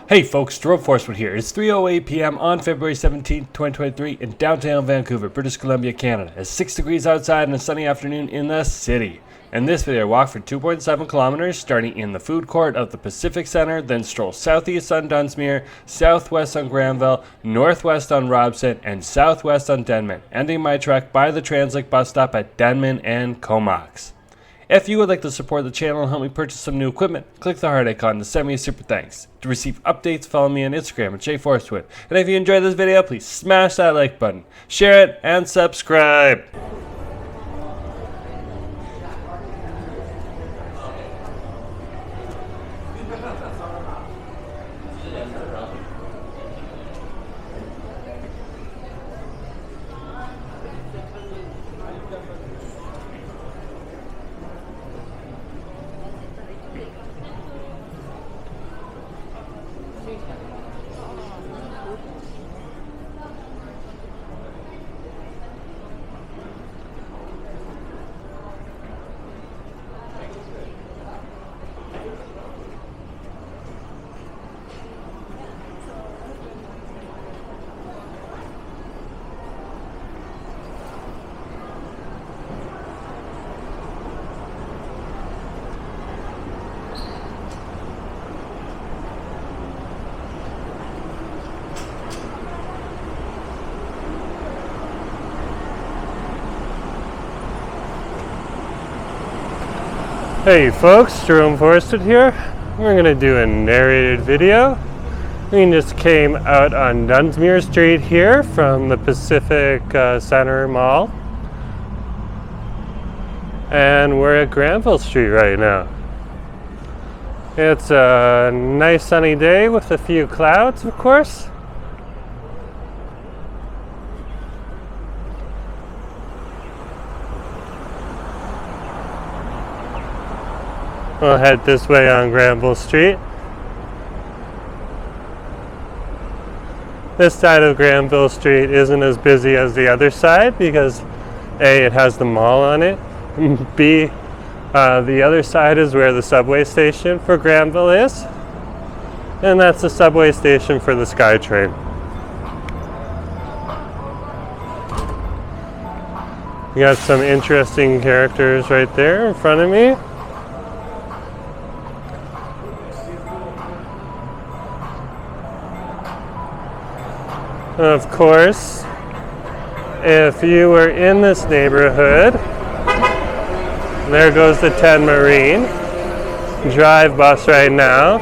Hey folks, Jerome Forestwood here. It's 3:08 p.m. on February 17, 2023 in downtown Vancouver, British Columbia, Canada. It's 6 degrees outside and a sunny afternoon in the city. In this video, I walk for 2.7 kilometers, starting in the food court of the Pacific Center, then stroll southeast on Dunsmuir, southwest on Granville, northwest on Robson, and southwest on Denman, ending my trek by the Translink bus stop at Denman and Comox. If you would like to support the channel and help me purchase some new equipment, click the heart icon to send me a super thanks. To receive updates, follow me on Instagram at Forestwood. And if you enjoyed this video, please smash that like button, share it, and subscribe. Hey folks, Jerome Forestwood here. We're going to do a narrated video. We just came out on Dunsmuir Street here from the Pacific Center Mall. And we're at Granville Street right now. It's a nice sunny day with a few clouds, of course. We'll head this way on Granville Street. This side of Granville Street isn't as busy as the other side because A, it has the mall on it. B, the other side is where the subway station for Granville is. And that's the subway station for the SkyTrain. You got some interesting characters right there in front of me. Of course, if you were in this neighborhood, there goes the 10 Marine drive bus right now.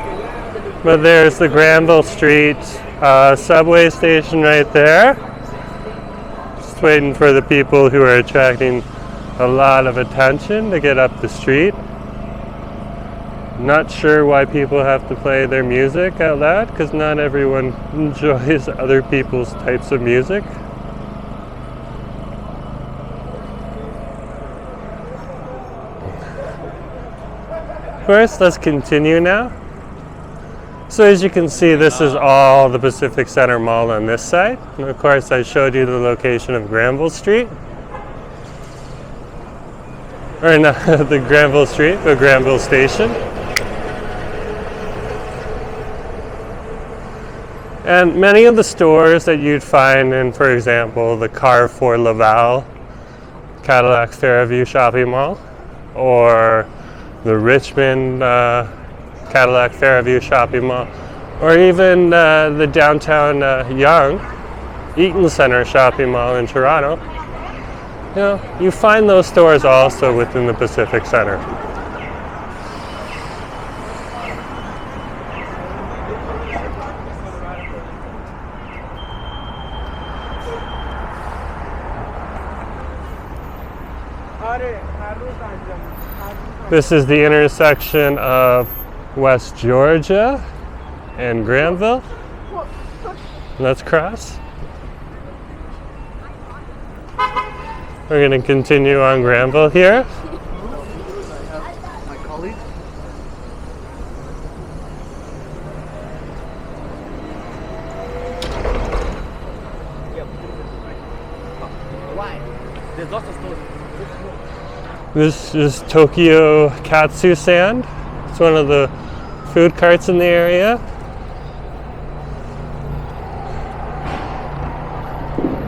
But there's the Granville Street subway station right there. Just waiting for the people who are attracting a lot of attention to get up the street. Not sure why people have to play their music out loud, because not everyone enjoys other people's types of music. Of course, let's continue now. So as you can see, this is all the Pacific Center Mall on this side. And of course, I showed you the location of Granville Street. Or not the Granville Street, but Granville Station. And many of the stores that you'd find in, for example, the Carrefour Laval Cadillac Fairview shopping mall, or the Richmond Cadillac Fairview shopping mall, or even the downtown Yonge Eaton Centre shopping mall in Toronto, you find those stores also within the Pacific Center. This is the intersection of West Georgia and Granville. Let's cross. We're going to continue on Granville here. My colleague. Why? There's lots of stores. This is Tokyo Katsu Sand. It's one of the food carts in the area.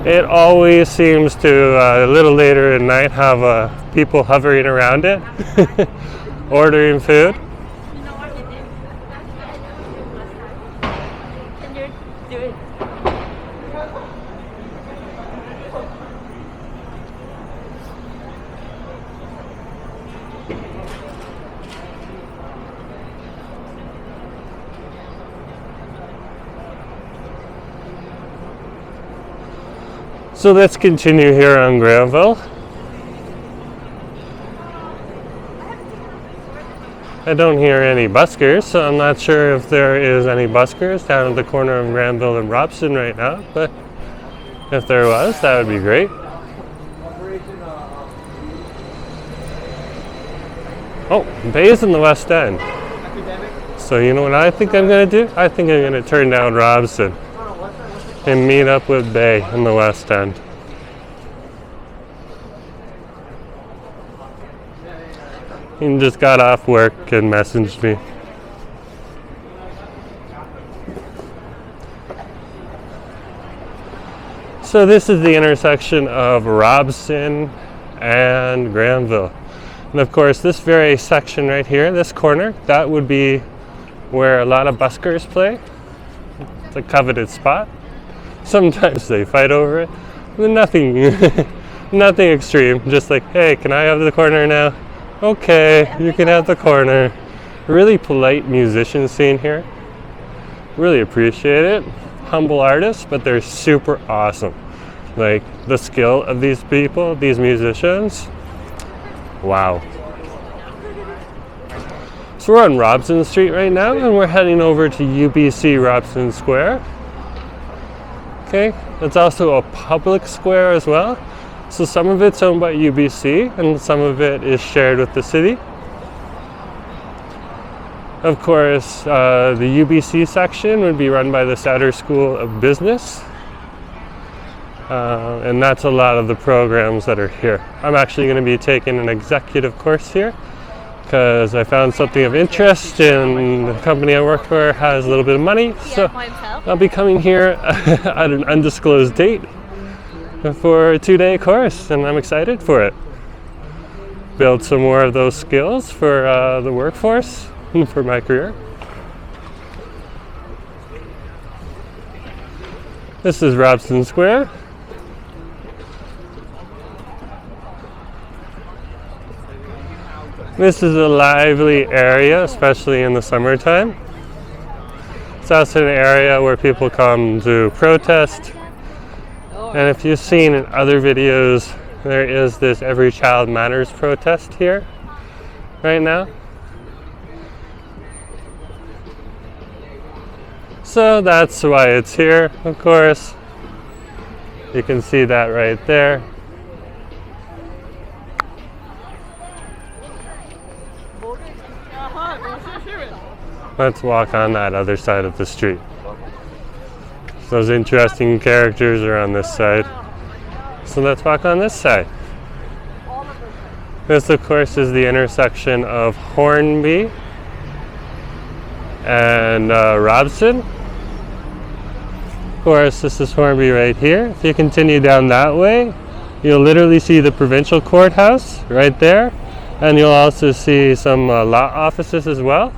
It always seems to, a little later at night, have people hovering around it, ordering food. So let's continue here on Granville. I don't hear any buskers, so I'm not sure if there is any buskers down at the corner of Granville and Robson right now, but if there was, that would be great. Oh, Bay's in the West End. So you know what I think I'm going to do? I think I'm going to turn down Robson and meet up with Bay in the West End. He just got off work and messaged me. So this is the intersection of Robson and Granville. And of course this very section right here, this corner, that would be where a lot of buskers play. It's a coveted spot. Sometimes they fight over it. Nothing, nothing extreme. Just like, hey, can I have the corner now? Okay, you can have the corner. Really polite musician scene here. Really appreciate it. Humble artists, but they're super awesome. Like the skill of these people, these musicians. Wow. So we're on Robson Street right now, and we're heading over to UBC Robson Square. Okay, it's also a public square as well. So some of it's owned by UBC and some of it is shared with the city. Of course, the UBC section would be run by the Sauder School of Business. And that's a lot of the programs that are here. I'm actually going to be taking an executive course here because I found something of interest and the company I work for has a little bit of money. So I'll be coming here at an undisclosed date for a 2-day course, and I'm excited for it. Build some more of those skills for the workforce and for my career. This is Robson Square. This is a lively area, especially in the summertime. It's also an area where people come to protest. And if you've seen in other videos, there is this Every Child Matters protest here right now. So that's why it's here, of course. You can see that right there. Let's walk on that other side of the street. Those interesting characters are on this side. So let's walk on this side. This, of course, is the intersection of Hornby and Robson. Of course, this is Hornby right here. If you continue down that way, you'll literally see the provincial courthouse right there. And you'll also see some law offices as well.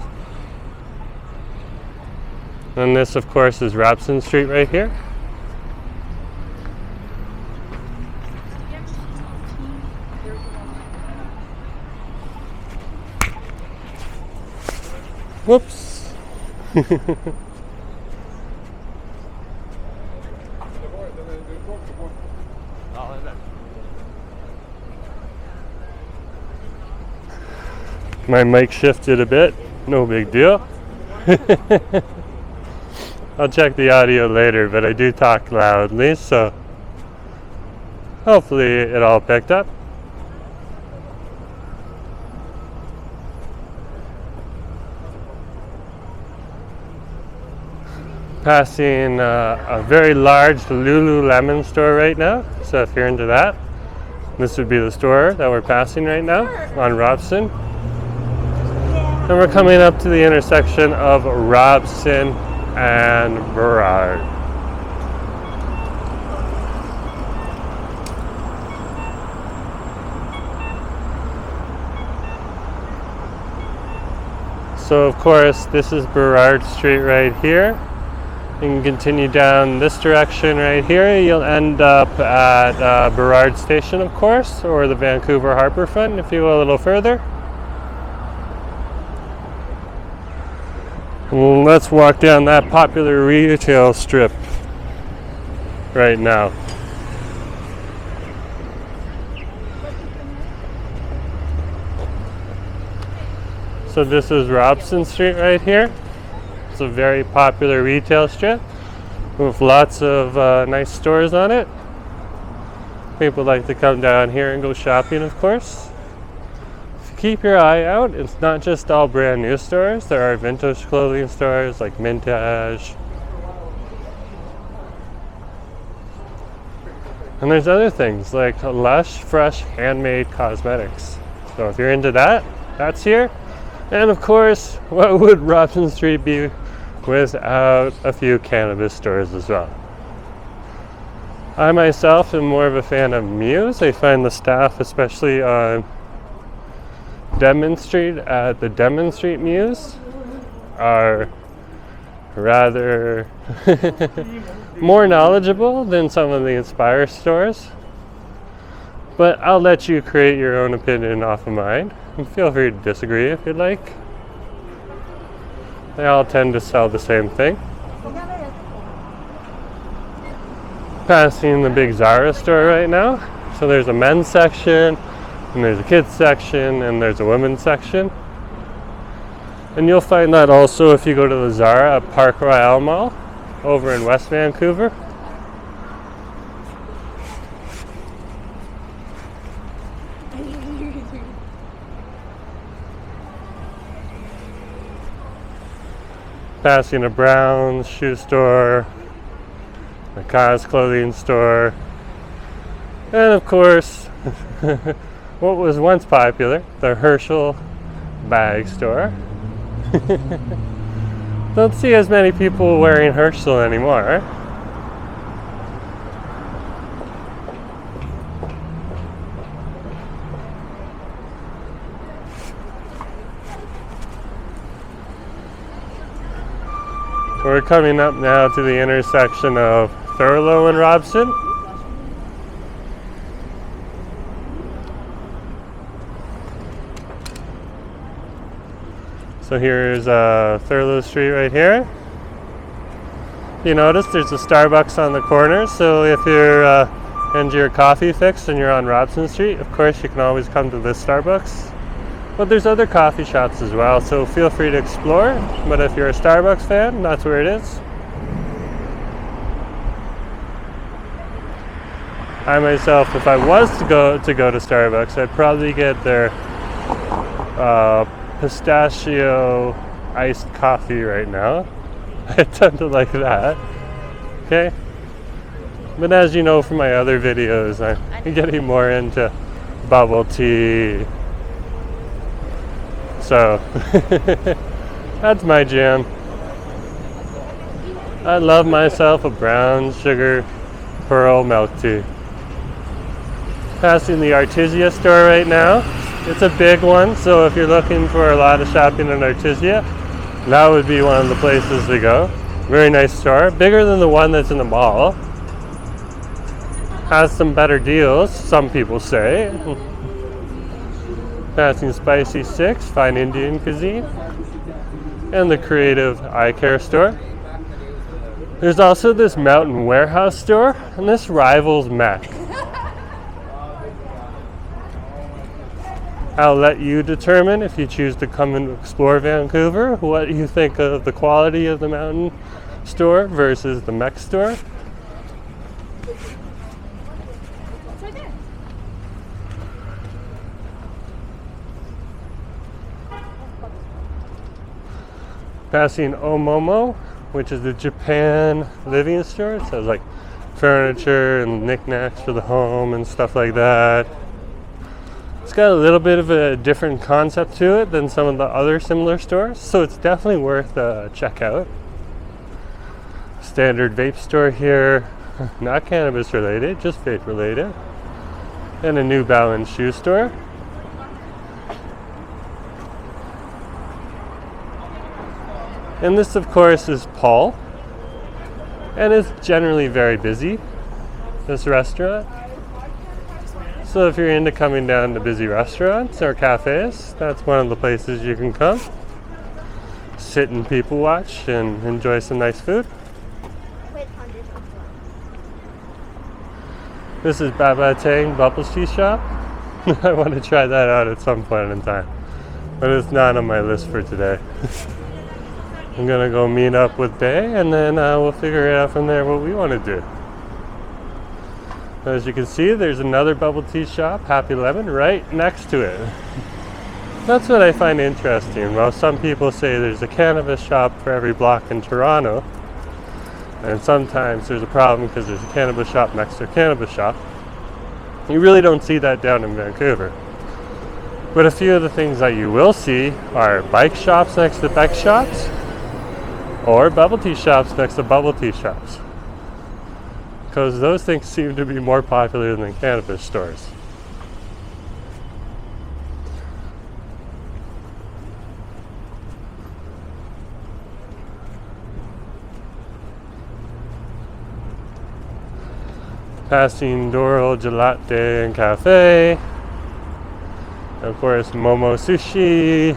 And this, of course, is Robson Street right here. Whoops. My mic shifted a bit. No big deal. I'll check the audio later, but I do talk loudly, so hopefully it all picked up. Passing a very large Lululemon store right now, so if you're into that, this would be the store that we're passing right now on Robson. And we're coming up to the intersection of Robson and Burrard. So of course this is Burrard Street right here. You can continue down this direction right here. You'll end up at Burrard Station, of course, or the Vancouver Harbourfront if you go a little further. Well, let's walk down that popular retail strip right now. So this is Robson Street right here. It's a very popular retail strip with lots of nice stores on it. People like to come down here and go shopping, of course. If you keep your eye out, it's not just all brand new stores. There are vintage clothing stores like Mintage. And there's other things like lush, fresh, handmade cosmetics. So if you're into that, that's here. And of course, what would Robson Street be without a few cannabis stores as well? I myself am more of a fan of Muse. I find the staff, especially on Denman Street at the Denman Street Muse, are rather more knowledgeable than some of the Inspire stores. But I'll let you create your own opinion off of mine. And feel free to disagree if you'd like. They all tend to sell the same thing. Passing the big Zara store right now. So there's a men's section, and there's a kids section, and there's a women's section. And you'll find that also if you go to the Zara at Park Royale Mall over in West Vancouver. Passing a Brown's shoe store, a Kaz clothing store, and of course, what was once popular, the Herschel bag store. Don't see as many people wearing Herschel anymore. We're coming up now to the intersection of Thurlow and Robson. So here's Thurlow Street right here. You notice there's a Starbucks on the corner, so if you're into your coffee fix and you're on Robson Street, of course you can always come to this Starbucks. But there's other coffee shops as well, so feel free to explore. But if you're a Starbucks fan, that's where it is. I myself, if I was to go to Starbucks, I'd probably get their pistachio iced coffee right now. I tend to like that. Okay? But as you know from my other videos, I'm getting more into bubble tea. So, that's my jam. I love myself a brown sugar pearl milk tea. Passing the Artesia store right now. It's a big one, so if you're looking for a lot of shopping in Artesia, that would be one of the places to go. Very nice store, bigger than the one that's in the mall. Has some better deals, some people say. Passing Spicy 6, fine Indian cuisine, and the Creative Eye Care store. There's also this Mountain Warehouse store, and this rivals Mac. I'll let you determine if you choose to come and explore Vancouver, what you think of the quality of the Mountain store versus the Mech store. Passing Omomo, which is the Japan living store. It says like furniture and knickknacks for the home and stuff like that. It's got a little bit of a different concept to it than some of the other similar stores, so it's definitely worth a check out. Standard vape store here, not cannabis related, just vape related. And a New Balance shoe store. And this, of course, is Paul. And it's generally very busy, this restaurant. So if you're into coming down to busy restaurants or cafes, that's one of the places you can come. Sit and people watch and enjoy some nice food. This is Baba Tang Bubble Tea Shop. I want to try that out at some point in time, but it's not on my list for today. I'm gonna go meet up with Bay, and then we'll figure it out from there what we want to do. As you can see, there's another bubble tea shop, Happy Lemon, right next to it. That's what I find interesting. Well, some people say there's a cannabis shop for every block in Toronto, and sometimes there's a problem because there's a cannabis shop next to a cannabis shop. You really don't see that down in Vancouver. But a few of the things that you will see are bike shops next to bike shops, or bubble tea shops next to bubble tea shops, because those things seem to be more popular than cannabis stores. Passing Doro Gelate and Cafe. Of course, Momo Sushi.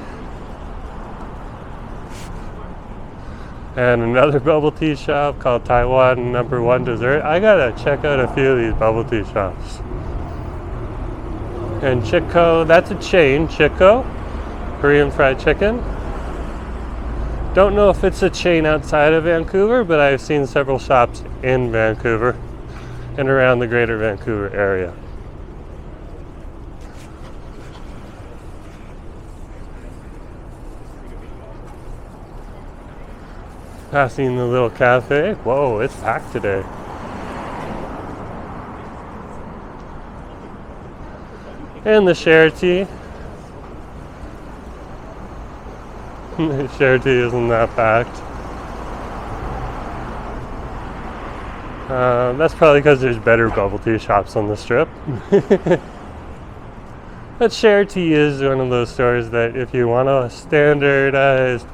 And another bubble tea shop called Taiwan Number One Dessert. I gotta check out a few of these bubble tea shops. And Chico, that's a chain, Chico, Korean fried chicken. Don't know if it's a chain outside of Vancouver, but I've seen several shops in Vancouver and around the greater Vancouver area. Passing the little cafe. Whoa, it's packed today. And the share tea. The share tea isn't that packed. That's probably because there's better bubble tea shops on the strip. But share tea is one of those stores that if you want a standardized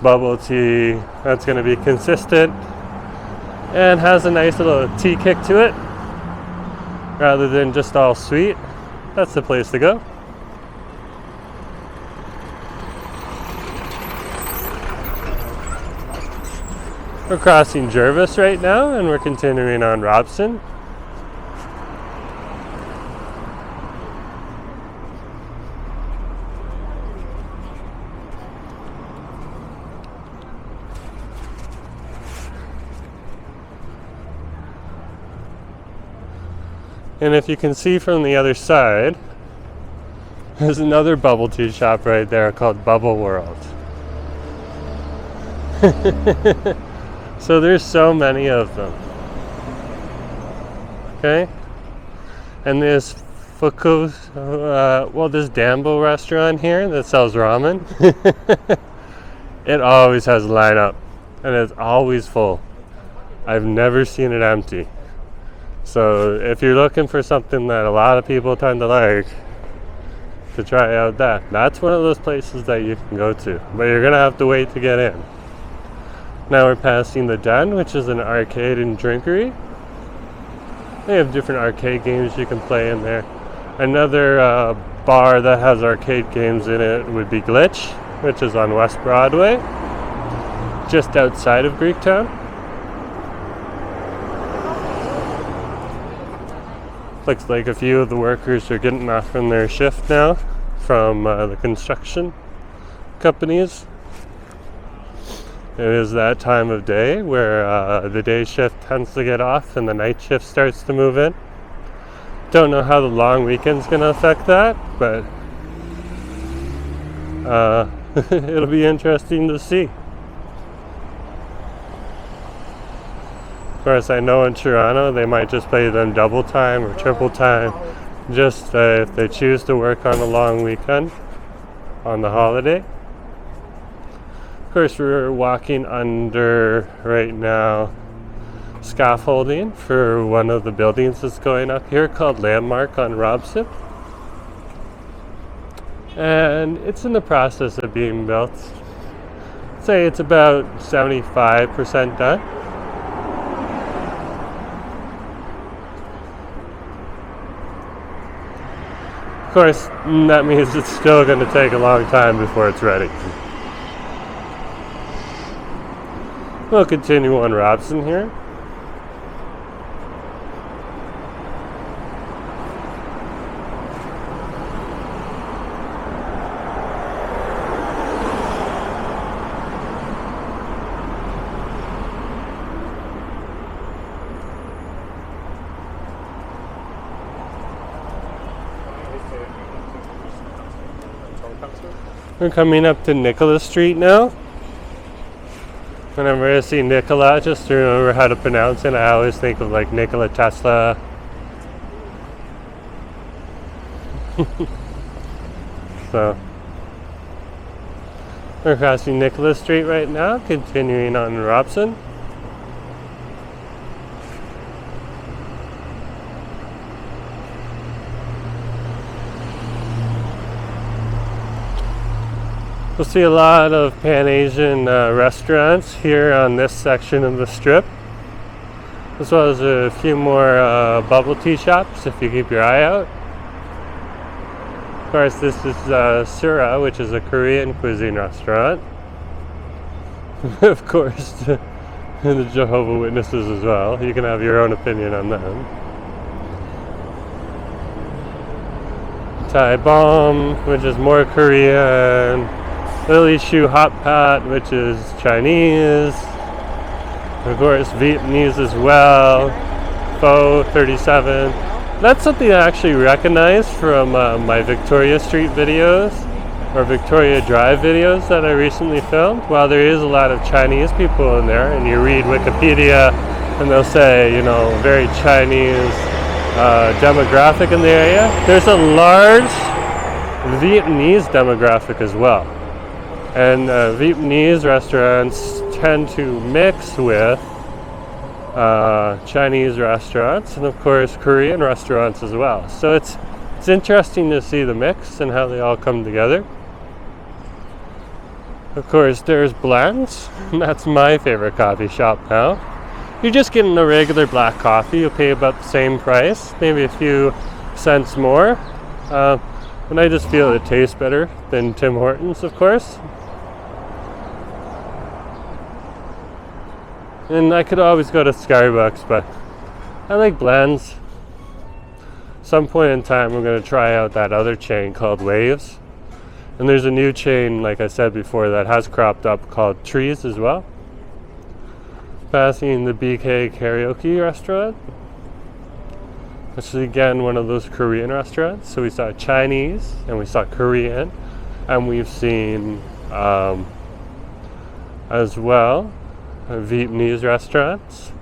bubble tea that's going to be consistent and has a nice little tea kick to it rather than just all sweet, that's the place to go. We're crossing Jervis right now, and we're continuing on Robson. And if you can see from the other side, there's another bubble tea shop right there called Bubble World. So there's so many of them. Okay? And there's this Danbo restaurant here that sells ramen. It always has a lineup, and it's always full. I've never seen it empty. So if you're looking for something that a lot of people tend to like, to try out that's one of those places that you can go to. But you're going to have to wait to get in. Now we're passing the Den, which is an arcade and drinkery. They have different arcade games you can play in there. Another bar that has arcade games in it would be Glitch, which is on West Broadway, just outside of Greektown. Looks like a few of the workers are getting off from their shift now from the construction companies. It is that time of day where the day shift tends to get off and the night shift starts to move in. Don't know how the long weekend's going to affect that, but it'll be interesting to see. Of course, I know in Toronto they might just pay them double time or triple time, just if they choose to work on a long weekend on the holiday. Of course, we're walking under right now scaffolding for one of the buildings that's going up here called Landmark on Robson. And it's in the process of being built. say it's about 75% done. Of course, that means it's still going to take a long time before it's ready. We'll continue on Robson here. We're coming up to Nicola Street now. Whenever I see Nikola, just remember how to pronounce it. I always think of like Nikola Tesla. So we're crossing Nicola Street right now, continuing on Robson. We'll see a lot of Pan-Asian restaurants here on this section of the strip, as well as a few more bubble tea shops if you keep your eye out. Of course, this is Sura, which is a Korean cuisine restaurant. Of course, the Jehovah's Witnesses as well. You can have your own opinion on them. Thai Bomb, which is more Korean. Lily Shu Hot Pot, which is Chinese. Of course, Vietnamese as well. Pho 37. That's something I actually recognize from my Victoria Street videos or Victoria Drive videos that I recently filmed. While there is a lot of Chinese people in there, and you read Wikipedia and they'll say, you know, very Chinese demographic in the area, there's a large Vietnamese demographic as well. And Vietnamese restaurants tend to mix with Chinese restaurants and of course Korean restaurants as well. So it's interesting to see the mix and how they all come together. Of course there's Blends, and that's my favorite coffee shop now. You're just getting a regular black coffee, you'll pay about the same price, maybe a few cents more. And I just feel it tastes better than Tim Hortons, of course. And I could always go to Starbucks, but I like Blends. Some point in time we're going to try out that other chain called Waves. And there's a new chain, like I said before, that has cropped up called Trees as well. Passing the BK Karaoke restaurant, which is again one of those Korean restaurants. So we saw Chinese and we saw Korean, and we've seen as well Vietnamese restaurants.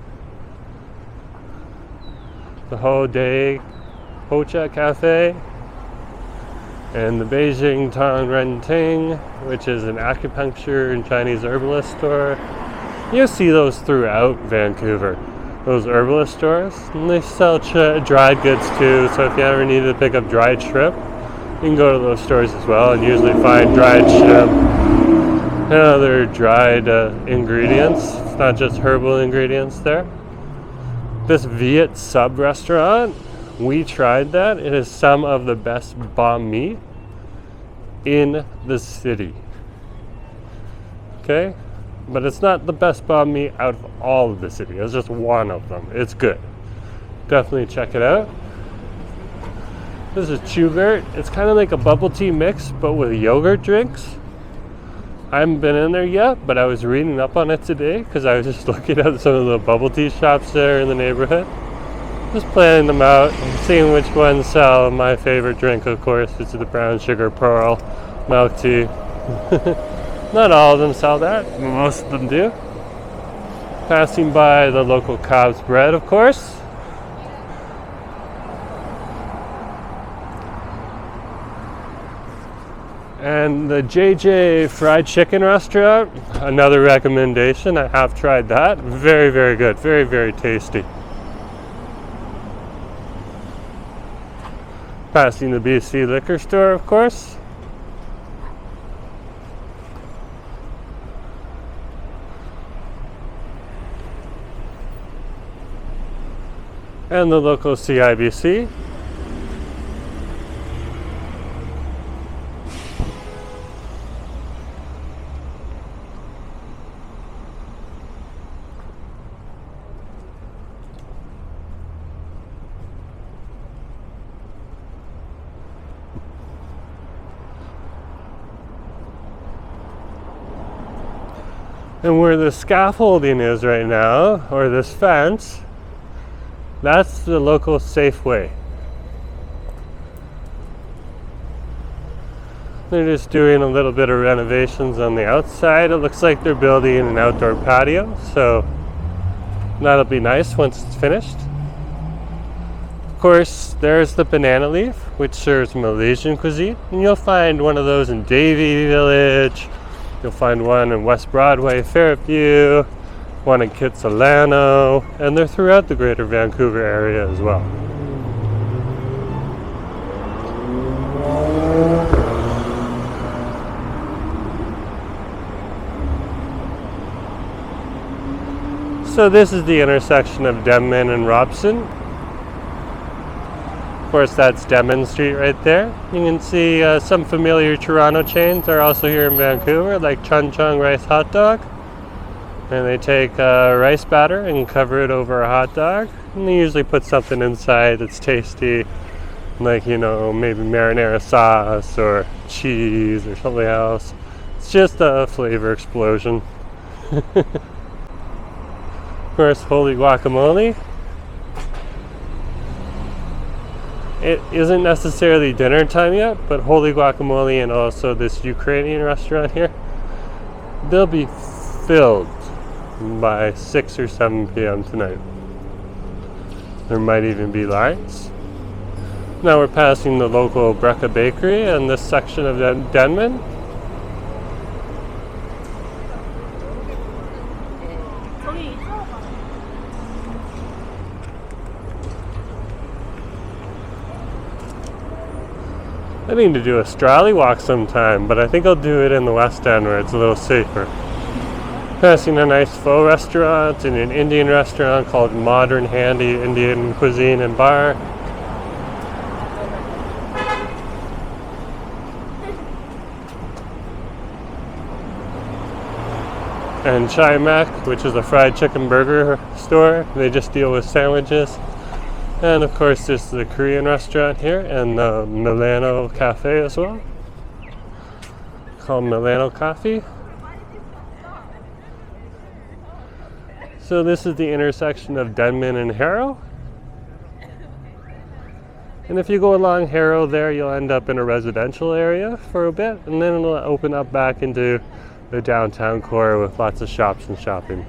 The Ho Day Ho Cha Cafe and the Beijing Tong Ren Ting, which is an acupuncture and Chinese herbalist store. You see those throughout Vancouver, those herbalist stores, and they sell dried goods too. So if you ever need to pick up dried shrimp, you can go to those stores as well and usually find dried shrimp and other dried ingredients. It's not just herbal ingredients there. This Viet Sub restaurant, we tried that. It is some of the best banh mi in the city. Okay? But it's not the best banh mi out of all of the city. It's just one of them. It's good. Definitely check it out. This is Chubert. It's kind of like a bubble tea mix, but with yogurt drinks. I haven't been in there yet, but I was reading up on it today because I was just looking at some of the bubble tea shops there in the neighborhood. Just planning them out and seeing which ones sell. My favorite drink, of course, is the brown sugar pearl milk tea. Not all of them sell that, but most of them do. Passing by the local Cobb's Bread, of course. And the JJ Fried Chicken Restaurant, another recommendation. I have tried that. Very, very good. Very, very tasty. Passing the BC Liquor Store, of course. and the local CIBC. And where the scaffolding is right now, or this fence, that's the local Safeway. They're just doing a little bit of renovations on the outside. It looks like they're building an outdoor patio, so that'll be nice once it's finished. Of course, there's the banana leaf, which serves Malaysian cuisine, and you'll find one of those in Davie Village. You'll find one in West Broadway, Fairview, one in Kitsilano, and they're throughout the greater Vancouver area as well. So this is the intersection of Denman and Robson. Of course, that's Denman Street right there. You can see some familiar Toronto chains are also here in Vancouver, like Chun Chung Rice Hot Dog. And they take rice batter and cover it over a hot dog. And they usually put something inside that's tasty, like, you know, maybe marinara sauce or cheese or something else. It's just a flavor explosion. Of course, holy guacamole. It isn't necessarily dinner time yet, but holy guacamole and also this Ukrainian restaurant here, they'll be filled by 6 or 7 p.m. tonight. There might even be lines. Now we're passing the local Brecca Bakery in this section of Denman. I need to do a Strally walk sometime, but I think I'll do it in the West End where it's a little safer. Passing a nice pho restaurant and an Indian restaurant called Modern Handy Indian Cuisine and Bar. And Chai Mek, which is a fried chicken burger store. They just deal with sandwiches. And of course, this is the Korean restaurant here, and the Milano Cafe as well, called Milano Coffee. So this is the intersection of Denman and Harrow. And if you go along Harrow there, you'll end up in a residential area for a bit, and then it'll open up back into the downtown core with lots of shops and shopping.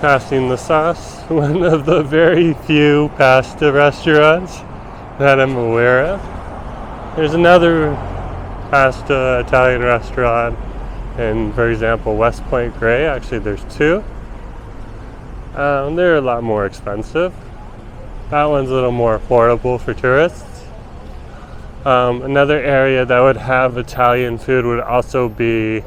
Passing the Sauce, one of the very few pasta restaurants that I'm aware of. There's another pasta Italian restaurant in, for example, West Point Grey. Actually, there's two. They're a lot more expensive. That one's a little more affordable for tourists. Another area that would have Italian food would also be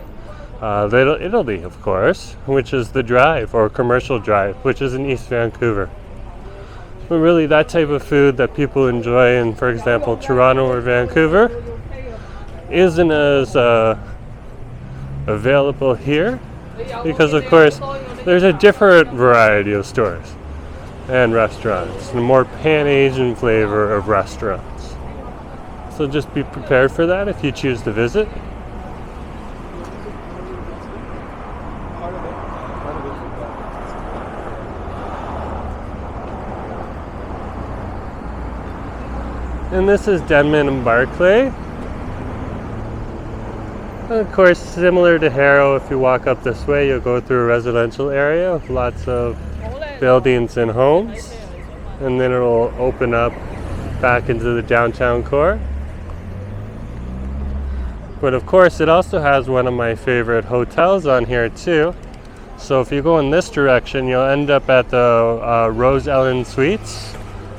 Little Italy, of course, which is the Drive, or Commercial Drive, which is in East Vancouver. But really, that type of food that people enjoy in, for example, Toronto or Vancouver isn't as available here, because, of course, there's a different variety of stores and restaurants, and a more Pan-Asian flavor of restaurants. So just be prepared for that if you choose to visit. And this is Denman and Barclay. And of course, similar to Harrow, if you walk up this way, you'll go through a residential area with lots of buildings and homes. And then it'll open up back into the downtown core. But of course, it also has one of my favorite hotels on here too. So if you go in this direction, you'll end up at the Rose Ellen Suites,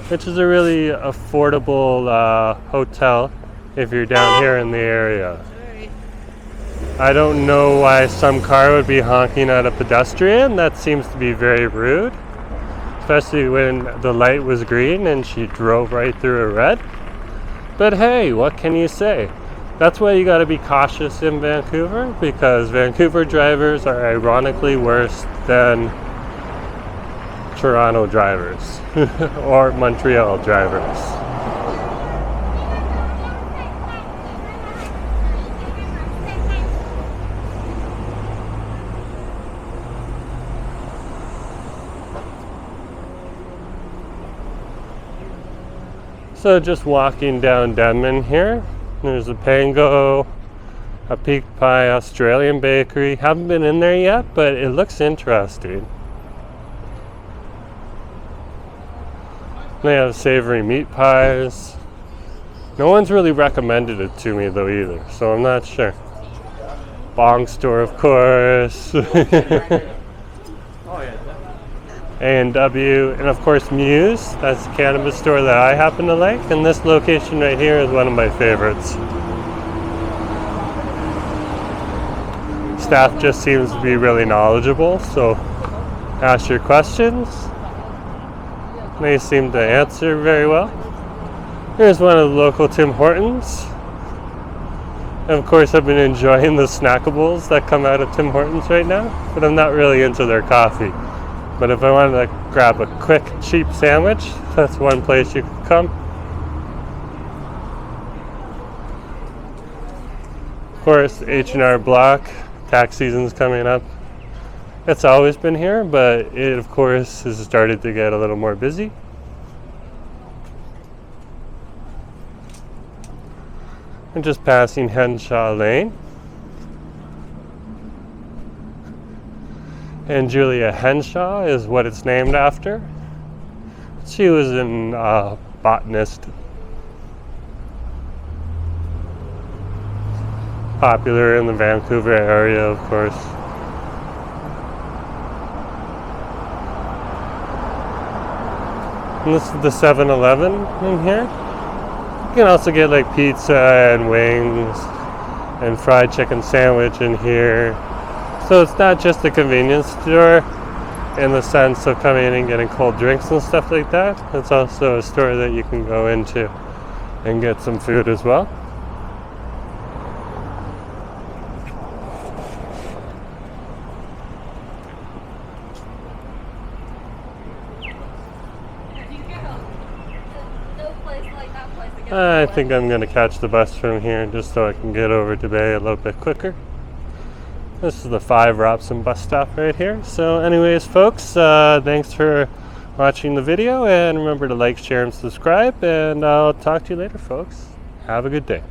which is a really affordable hotel if you're down here in the area. I don't know why some car would be honking at a pedestrian. That seems to be very rude, especially when the light was green and she drove right through a red. But hey, what can you say? That's why you got to be cautious in Vancouver, because Vancouver drivers are ironically worse than Toronto drivers or Montreal drivers. So just walking down Denman here, there's a Pango, a Peak Pie Australian bakery. Haven't been in there yet, but it looks interesting. They have savory meat pies. No one's really recommended it to me though either, so I'm not sure. Bong store, of course. A&W, and of course Muse. That's a cannabis store that I happen to like, and this location right here is one of my favorites. Staff just seems to be really knowledgeable, so ask your questions. They seem to answer very well. Here's one of the local Tim Hortons. And of course I've been enjoying the snackables that come out of Tim Hortons right now, but I'm not really into their coffee. But if I wanted to grab a quick, cheap sandwich, that's one place you could come. Of course, H&R Block, tax season's coming up. It's always been here, but it, of course, has started to get a little more busy. I'm just passing Henshaw Lane. And Julia Henshaw is what it's named after. She was an botanist. Popular in the Vancouver area, of course. And this is the 7-Eleven in here. You can also get like pizza and wings and fried chicken sandwich in here. So it's not just a convenience store in the sense of coming in and getting cold drinks and stuff like that. It's also a store that you can go into and get some food as well. I think I'm going to catch the bus from here just so I can get over to Bay a little bit quicker. This is the 5 Robson bus stop right here. So anyways, folks, thanks for watching the video, and remember to like, share, and subscribe, and I'll talk to you later, folks. Have a good day.